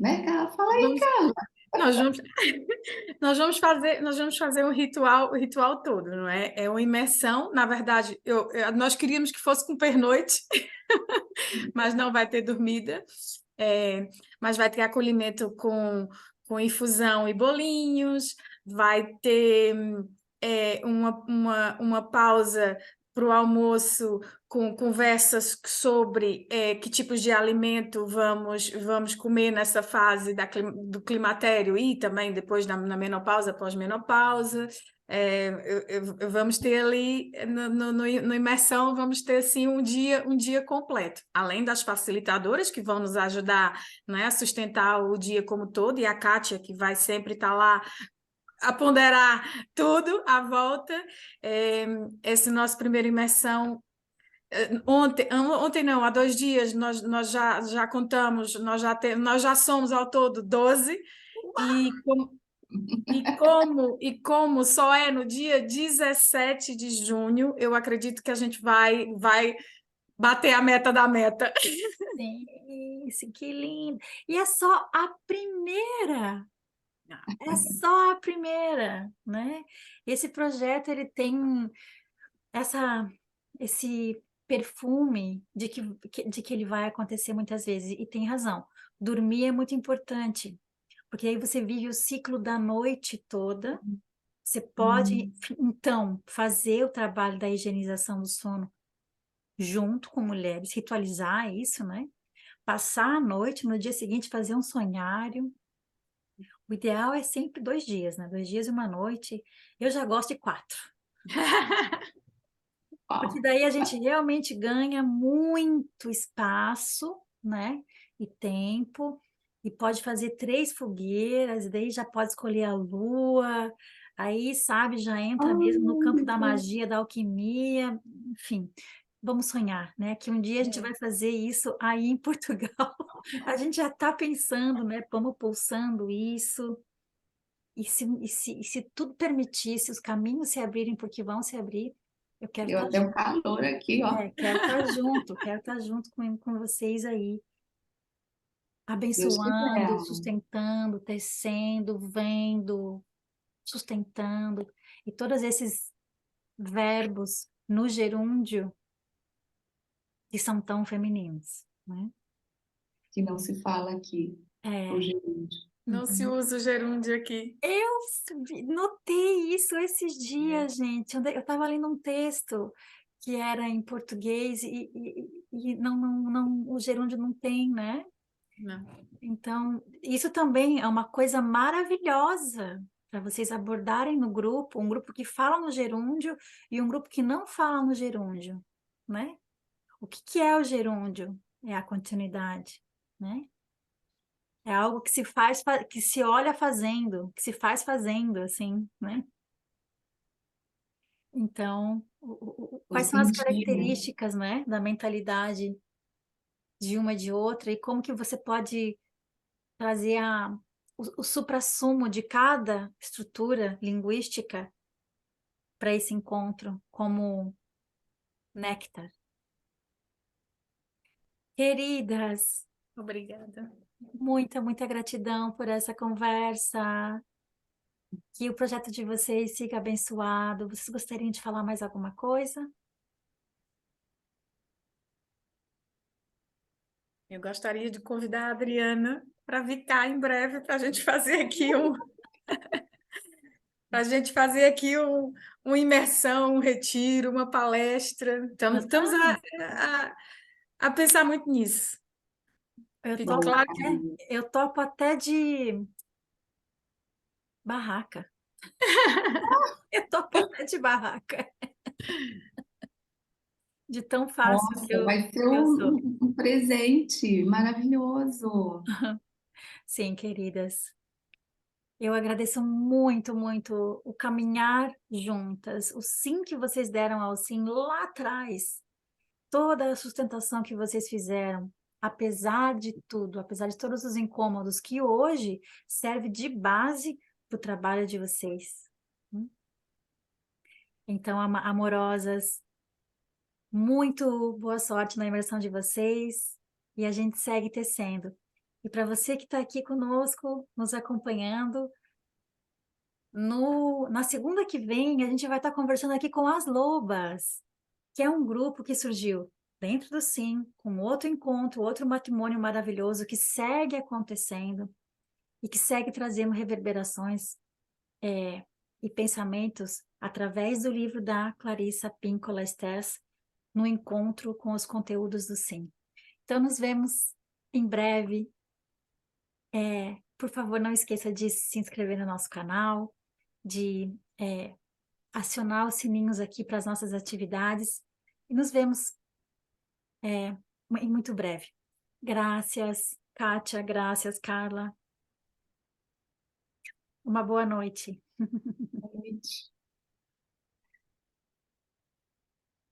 Né, Carla? Fala aí, Carla. Nós vamos, nós vamos fazer o ritual todo, não é? É uma imersão, na verdade, nós queríamos que fosse com pernoite, mas não vai ter dormida, mas vai ter acolhimento com infusão e bolinhos, vai ter uma pausa para o almoço com conversas sobre que tipos de alimento vamos comer nessa fase do climatério e também depois na menopausa, pós-menopausa. Vamos ter ali no imersão, vamos ter assim um dia completo, além das facilitadoras que vão nos ajudar, né, a sustentar o dia como todo, e a Kátia, que vai sempre estar lá a ponderar tudo à volta. Esse nosso primeiro imersão, ontem não, há 2 dias, nós já contamos, nós já somos ao todo 12, e como só é no dia 17 de junho, eu acredito que a gente vai bater a meta da meta. Sim, que lindo! E é só a primeira! É só a primeira, né? Esse projeto, ele tem esse perfume de que ele vai acontecer muitas vezes, e tem razão. Dormir é muito importante, porque aí você vive o ciclo da noite toda. Você pode, então, fazer o trabalho da higienização do sono junto com mulheres, ritualizar isso, né? Passar a noite, no dia seguinte fazer um sonhário. O ideal é sempre 2 dias, né? 2 dias e uma noite. Eu já gosto de 4. Porque daí a gente realmente ganha muito espaço, né? E tempo. E pode fazer 3 fogueiras, e daí já pode escolher a lua. Aí, sabe, já entra mesmo no campo da magia, da alquimia. Enfim, vamos sonhar, né? Que um dia a gente vai fazer isso aí em Portugal. A gente já está pensando, né? Vamos pulsando isso. E se tudo permitir, se os caminhos se abrirem, porque vão se abrir, eu quero Deu estar até um junto. calor aqui, ó. Quero estar junto com vocês aí, Deus abençoando, quiser. sustentando, tecendo, vendo, sustentando. E todos esses verbos no gerúndio que são tão femininos, né? Que não se fala aqui, o É, gerúndio. Não se usa o gerúndio aqui. eu notei isso esses dias, gente. Eu estava lendo um texto que era em português e não, o gerúndio não tem, né? Não. Então, isso também é uma coisa maravilhosa para vocês abordarem no grupo, um grupo que fala no gerúndio e um grupo que não fala no gerúndio, né? O que é o gerúndio? É a continuidade, né? É algo que se faz, que se olha fazendo, que se faz fazendo, assim, né? Então, O quais são as sentir, né? características, né, da mentalidade de uma e de outra, e como que você pode trazer o suprassumo de cada estrutura linguística para esse encontro como néctar. Queridas, Obrigada. muita gratidão por essa conversa. Que o projeto de vocês siga abençoado. Vocês gostariam de falar mais alguma coisa? Eu gostaria de convidar a Adriana para vir cá em breve para a gente fazer aqui uma imersão, um retiro, uma palestra. Estamos a pensar muito nisso. Fique claro que Eu topo até de barraca. Eu topo até de barraca. De tão fácil nossa, vai ser que eu sou. um presente maravilhoso. Sim, queridas. Eu agradeço muito o caminhar juntas, o sim que vocês deram ao sim lá atrás, toda a sustentação que vocês fizeram, apesar de tudo, apesar de todos os incômodos, que hoje serve de base para o trabalho de vocês. Então, amorosas, muito boa sorte na imersão de vocês e a gente segue tecendo. E para você que está aqui conosco, nos acompanhando, na segunda que vem, a gente vai estar conversando aqui com as Lobas, que é um grupo que surgiu dentro do Sim, com outro encontro, outro matrimônio maravilhoso que segue acontecendo e que segue trazendo reverberações e pensamentos através do livro da Clarissa Pinkola Estés, no encontro com os conteúdos do Sim. Então, nos vemos em breve. Por favor, não esqueça de se inscrever no nosso canal, de acionar os sininhos aqui para as nossas atividades. E nos vemos em muito breve. Graças, Kátia, graças, Carla. Uma boa noite.